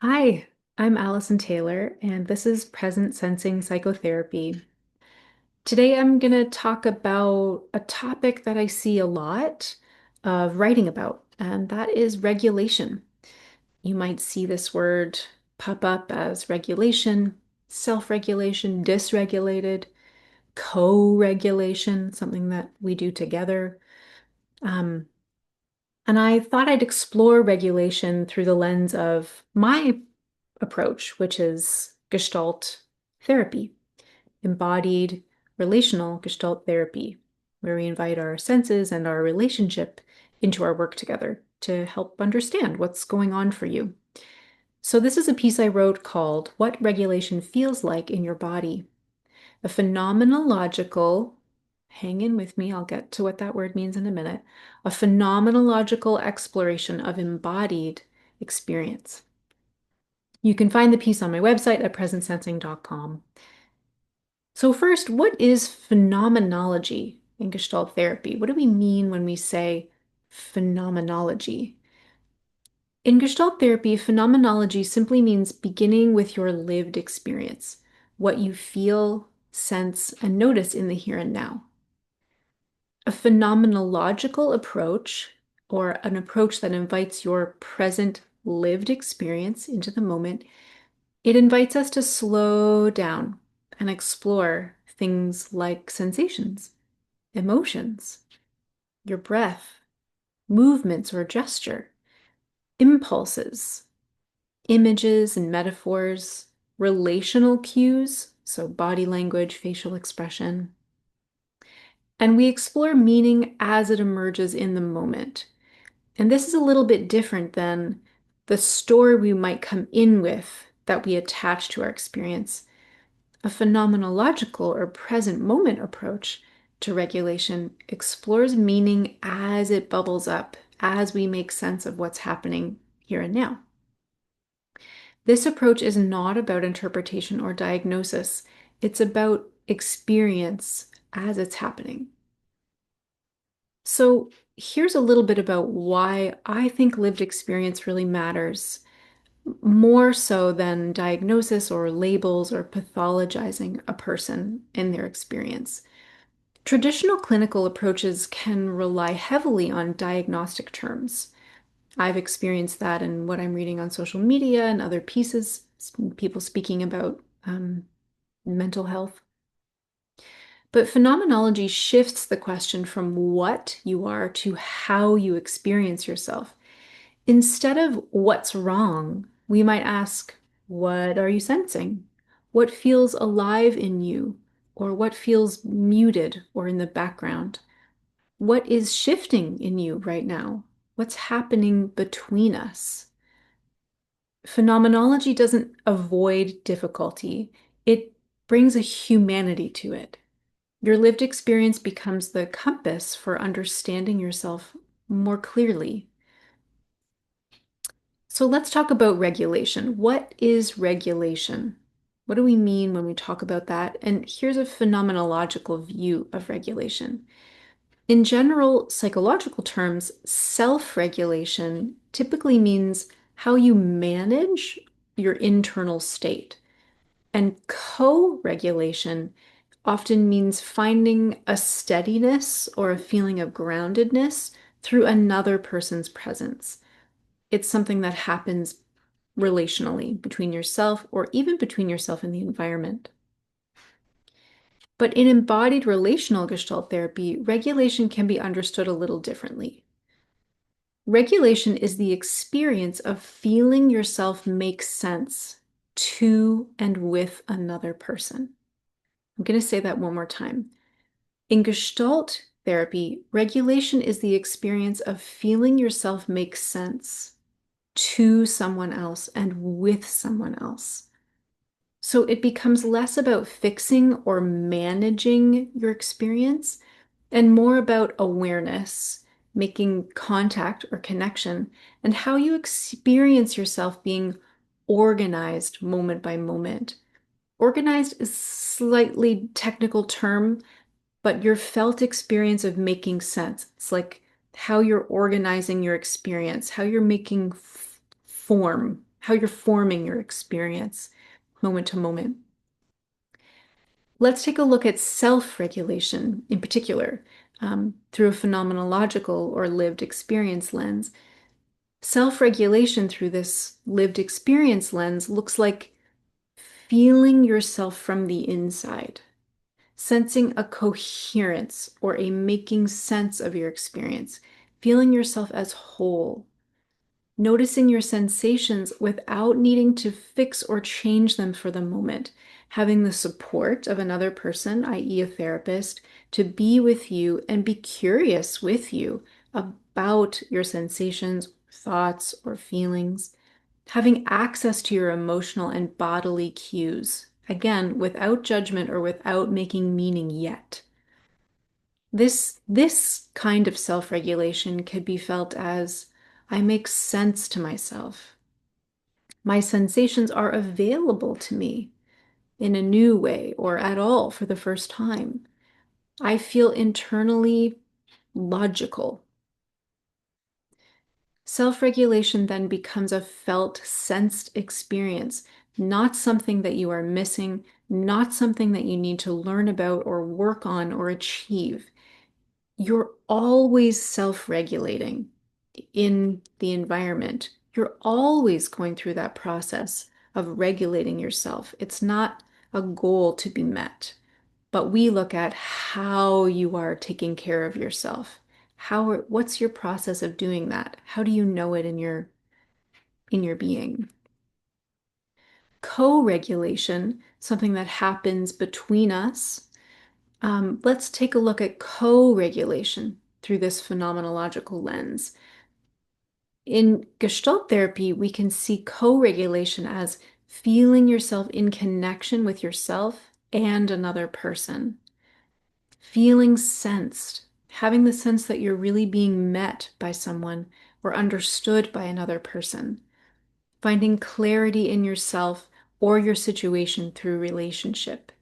Hi, I'm Allison Taylor, and this is Present Sensing Psychotherapy. Today I'm going to talk about a topic that I see a lot of writing about, and that is regulation. You might see this word pop up as regulation, self-regulation, dysregulated, co-regulation, something that we do together. Um, and I thought I'd explore regulation through the lens of my approach, which is Gestalt therapy, embodied relational Gestalt therapy, where we invite our senses and our relationship into our work together to help understand what's going on for you. So, this is a piece I wrote called What Regulation Feels Like in Your Body, a phenomenological, hang in with me, I'll get to what that word means in a minute, a phenomenological exploration of embodied experience. You can find the piece on my website at presentsensing.com. So first, what is phenomenology in Gestalt therapy? What do we mean when we say phenomenology? In Gestalt therapy, phenomenology simply means beginning with your lived experience, what you feel, sense, and notice in the here and now. A phenomenological approach, or an approach that invites your present lived experience into the moment, it invites us to slow down and explore things like sensations, emotions, your breath, movements or gesture, impulses, images and metaphors, relational cues, so body language, facial expression. And we explore meaning as it emerges in the moment. And this is a little bit different than the story we might come in with that we attach to our experience. A phenomenological or present moment approach to regulation explores meaning as it bubbles up, as we make sense of what's happening here and now. This approach is not about interpretation or diagnosis. It's about experience as it's happening. So here's a little bit about why I think lived experience really matters, more so than diagnosis or labels or pathologizing a person in their experience. Traditional clinical approaches can rely heavily on diagnostic terms. I've experienced that in what I'm reading on social media and other pieces, people speaking about mental health. But phenomenology shifts the question from what you are to how you experience yourself. Instead of what's wrong, we might ask, what are you sensing? What feels alive in you? Or what feels muted or in the background? What is shifting in you right now? What's happening between us? Phenomenology doesn't avoid difficulty, it brings a humanity to it. Your lived experience becomes the compass for understanding yourself more clearly. So let's talk about regulation. What is regulation? What do we mean when we talk about that? And here's a phenomenological view of regulation. In general psychological terms, self-regulation typically means how you manage your internal state. And co-regulation often means finding a steadiness or a feeling of groundedness through another person's presence. It's something that happens relationally between yourself or even between yourself and the environment. But in embodied relational Gestalt therapy, regulation can be understood a little differently. Regulation is the experience of feeling yourself make sense to and with another person. I'm going to say that one more time. In Gestalt therapy, regulation is the experience of feeling yourself make sense to someone else and with someone else. So it becomes less about fixing or managing your experience and more about awareness, making contact or connection, and how you experience yourself being organized moment by moment. Organized is a slightly technical term, but your felt experience of making sense. It's like how you're organizing your experience, how you're making form, how you're forming your experience moment to moment. Let's take a look at self-regulation in particular, through a phenomenological or lived experience lens. Self-regulation through this lived experience lens looks like feeling yourself from the inside, sensing a coherence or a making sense of your experience, feeling yourself as whole, noticing your sensations without needing to fix or change them for the moment, having the support of another person, i.e., a therapist, to be with you and be curious with you about your sensations, thoughts, or feelings, having access to your emotional and bodily cues, again, without judgment or without making meaning yet. This kind of self-regulation could be felt as I make sense to myself. My sensations are available to me in a new way or at all for the first time. I feel internally logical. Self-regulation then becomes a felt, sensed experience, not something that you are missing, not something that you need to learn about or work on or achieve. You're always self-regulating in the environment. You're always going through that process of regulating yourself. It's not a goal to be met, but we look at how you are taking care of yourself. What's your process of doing that? How do you know it in your being? Co-regulation, something that happens between us. Let's take a look at co-regulation through this phenomenological lens. In Gestalt therapy, we can see co-regulation as feeling yourself in connection with yourself and another person. Feeling sensed, having the sense that you're really being met by someone or understood by another person. Finding clarity in yourself or your situation through relationship.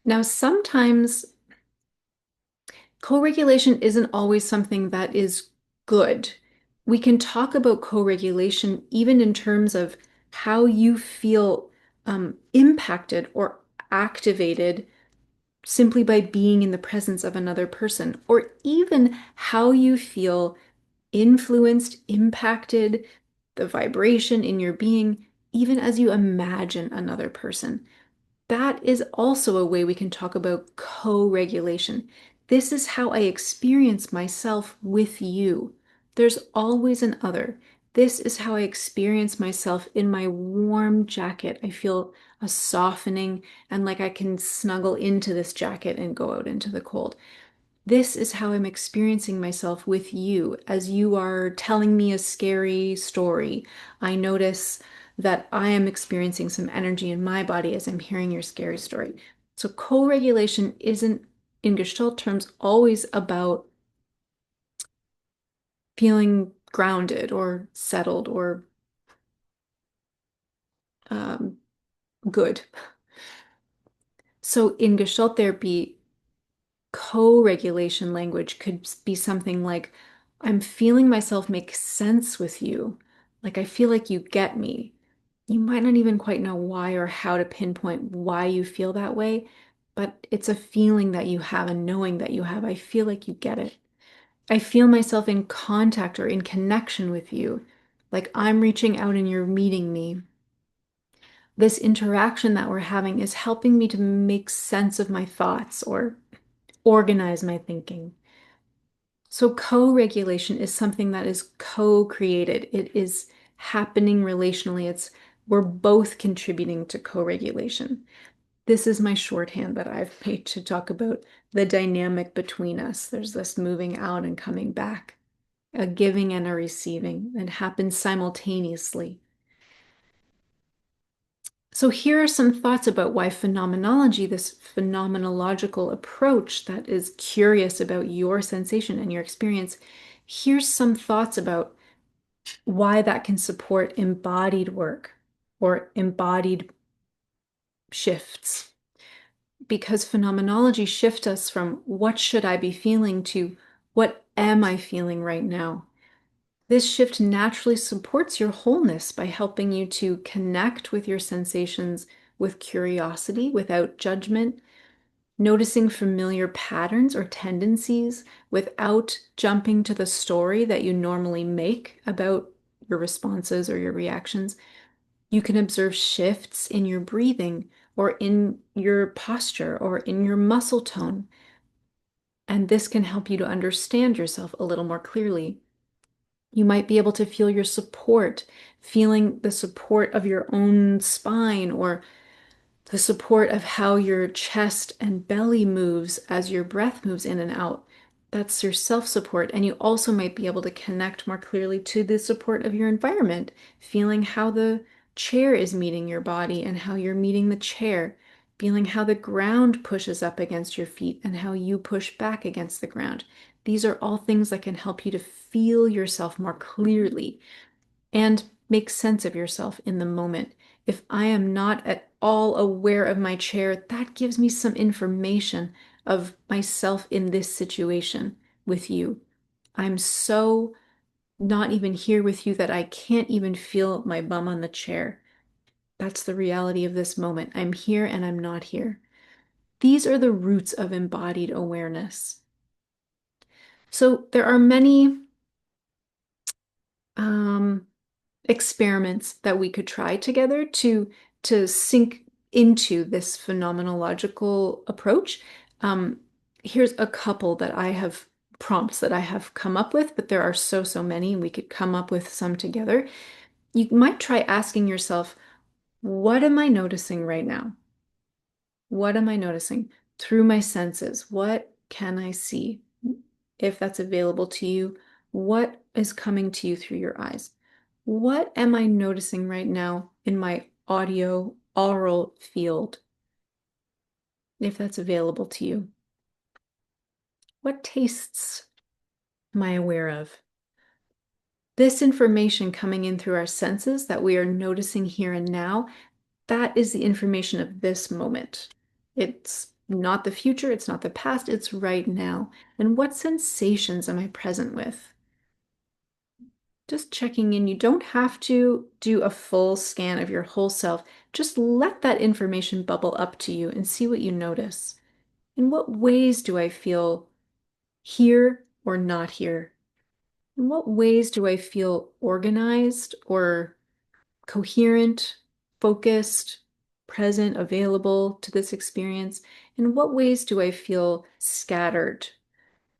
Now, sometimes co-regulation isn't always something that is good. We can talk about co-regulation even in terms of how you feel impacted or activated simply by being in the presence of another person, or even how you feel influenced, impacted, the vibration in your being, even as you imagine another person. That is also a way we can talk about co-regulation. This is how I experience myself with you. There's always an other. This is how I experience myself in my warm jacket. I feel a softening and like I can snuggle into this jacket and go out into the cold. This is how I'm experiencing myself with you as you are telling me a scary story. I notice that I am experiencing some energy in my body as I'm hearing your scary story. So co-regulation isn't, in Gestalt terms, always about feeling grounded or settled or um, good. So in Gestalt therapy, co-regulation language could be something like, I'm feeling myself make sense with you. Like I feel like you get me. You might not even quite know why or how to pinpoint why you feel that way, but it's a feeling that you have and knowing that you have. I feel like you get it. I feel myself in contact or in connection with you. Like I'm reaching out and you're meeting me. This interaction that we're having is helping me to make sense of my thoughts or organize my thinking. So co-regulation is something that is co-created. It is happening relationally. We're both contributing to co-regulation. This is my shorthand that I've made to talk about the dynamic between us. There's this moving out and coming back, a giving and a receiving that happens simultaneously. So here are some thoughts about why phenomenology, this phenomenological approach that is curious about your sensation and your experience, here's some thoughts about why that can support embodied work or embodied shifts. Because phenomenology shifts us from what should I be feeling to what am I feeling right now? This shift naturally supports your wholeness by helping you to connect with your sensations with curiosity, without judgment, noticing familiar patterns or tendencies without jumping to the story that you normally make about your responses or your reactions. You can observe shifts in your breathing or in your posture or in your muscle tone. And this can help you to understand yourself a little more clearly. You might be able to feel your support, feeling the support of your own spine or the support of how your chest and belly moves as your breath moves in and out. That's your self-support. And you also might be able to connect more clearly to the support of your environment, feeling how the chair is meeting your body and how you're meeting the chair, feeling how the ground pushes up against your feet and how you push back against the ground. These are all things that can help you to feel yourself more clearly and make sense of yourself in the moment. If I am not at all aware of my chair, that gives me some information of myself in this situation with you. I'm so not even here with you that I can't even feel my bum on the chair. That's the reality of this moment. I'm here and I'm not here. These are the roots of embodied awareness. So there are many um, experiments that we could try together to sink into this phenomenological approach. Um, Here's a couple that I have prompts that I have come up with, but there are so many, and we could come up with some together. You might try asking yourself, what am I noticing right now? What am I noticing through my senses? What can I see? If that's available to you, what is coming to you through your eyes? What am I noticing right now in my audio aural field, if that's available to you? What tastes am I aware of? This information coming in through our senses that we are noticing here and now, that is the information of this moment. It's not the future, it's not the past, it's right now. And what sensations am I present with? Just checking in. You don't have to do a full scan of your whole self. Just let that information bubble up to you and see what you notice. In what ways do I feel here or not here? In what ways do I feel organized or coherent, focused, present, available to this experience? In what ways do I feel scattered?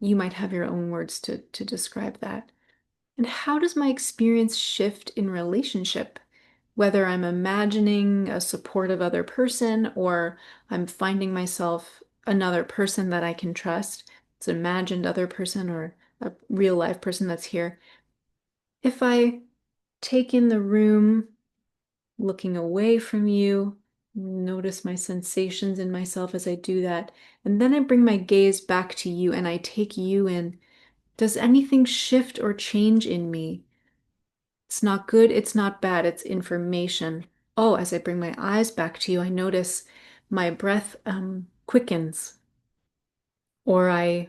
You might have your own words to describe that. And how does my experience shift in relationship? Whether I'm imagining a supportive other person or I'm finding myself another person that I can trust, it's an imagined other person or a real life person that's here. If I take in the room, looking away from you, notice my sensations in myself as I do that, and then I bring my gaze back to you and I take you in, does anything shift or change in me? It's not good, it's not bad, it's information. Oh, as I bring my eyes back to you, I notice my breath quickens, or I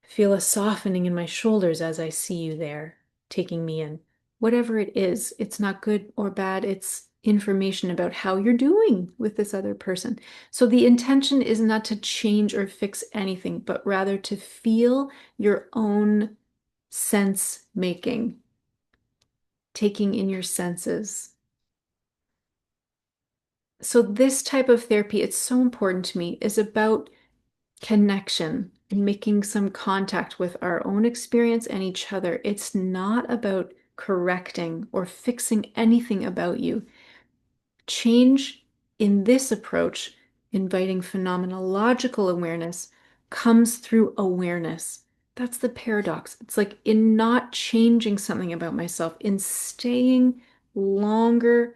feel a softening in my shoulders as I see you there, taking me in. Whatever it is, it's not good or bad, it's information about how you're doing with this other person. So the intention is not to change or fix anything, but rather to feel your own sense making, taking in your senses. So this type of therapy, it's so important to me, is about connection and making some contact with our own experience and each other. It's not about correcting or fixing anything about you. Change in this approach, inviting phenomenological awareness, comes through awareness. That's the paradox. It's like in not changing something about myself, in staying longer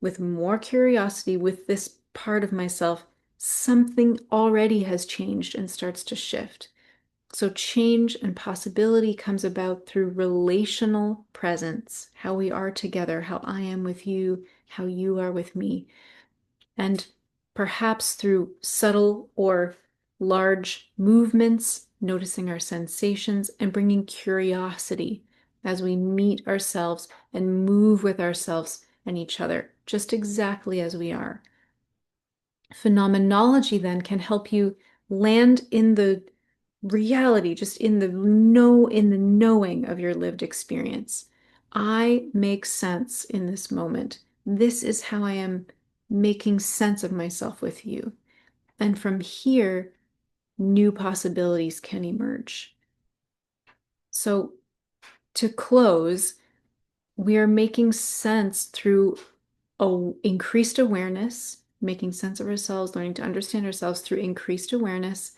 with more curiosity with this part of myself, something already has changed and starts to shift. So change and possibility comes about through relational presence, how we are together, how I am with you, how you are with me, and perhaps through subtle or large movements, noticing our sensations and bringing curiosity as we meet ourselves and move with ourselves and each other, just exactly as we are. Phenomenology then can help you land in the reality, just in the knowing of your lived experience. I make sense in this moment. This is how I am making sense of myself with you. And from here, new possibilities can emerge. So to close, we are making sense through increased awareness, making sense of ourselves, learning to understand ourselves through increased awareness,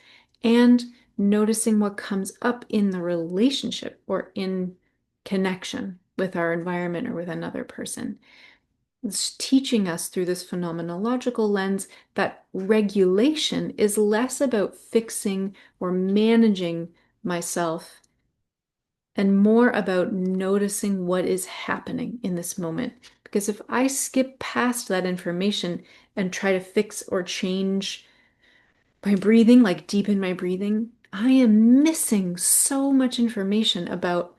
and noticing what comes up in the relationship or in connection with our environment or with another person. It's teaching us through this phenomenological lens that regulation is less about fixing or managing myself and more about noticing what is happening in this moment. Because if I skip past that information and try to fix or change my breathing, like deepen my breathing, I am missing so much information about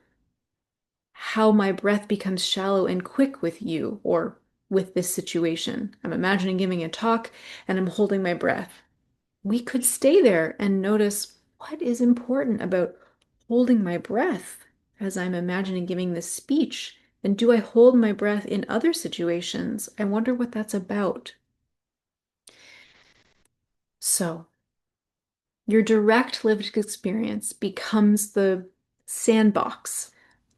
how my breath becomes shallow and quick with you or with this situation. I'm imagining giving a talk and I'm holding my breath. We could stay there and notice what is important about holding my breath as I'm imagining giving this speech. And do I hold my breath in other situations? I wonder what that's about. So, your direct lived experience becomes the sandbox,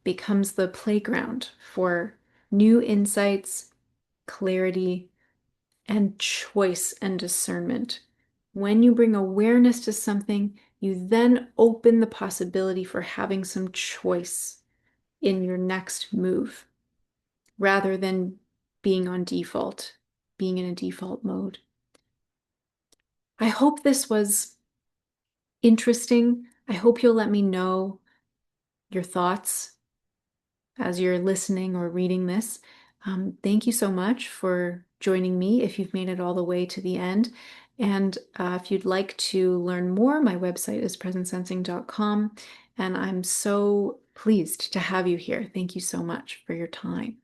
becomes the playground for new insights, clarity, and choice and discernment. When you bring awareness to something, you then open the possibility for having some choice in your next move rather than being on default, being in a default mode. I hope this was interesting. I hope you'll let me know your thoughts as you're listening or reading this. Thank you so much for joining me if you've made it all the way to the end. And if you'd like to learn more, my website is presentsensing.com. And I'm so pleased to have you here. Thank you so much for your time.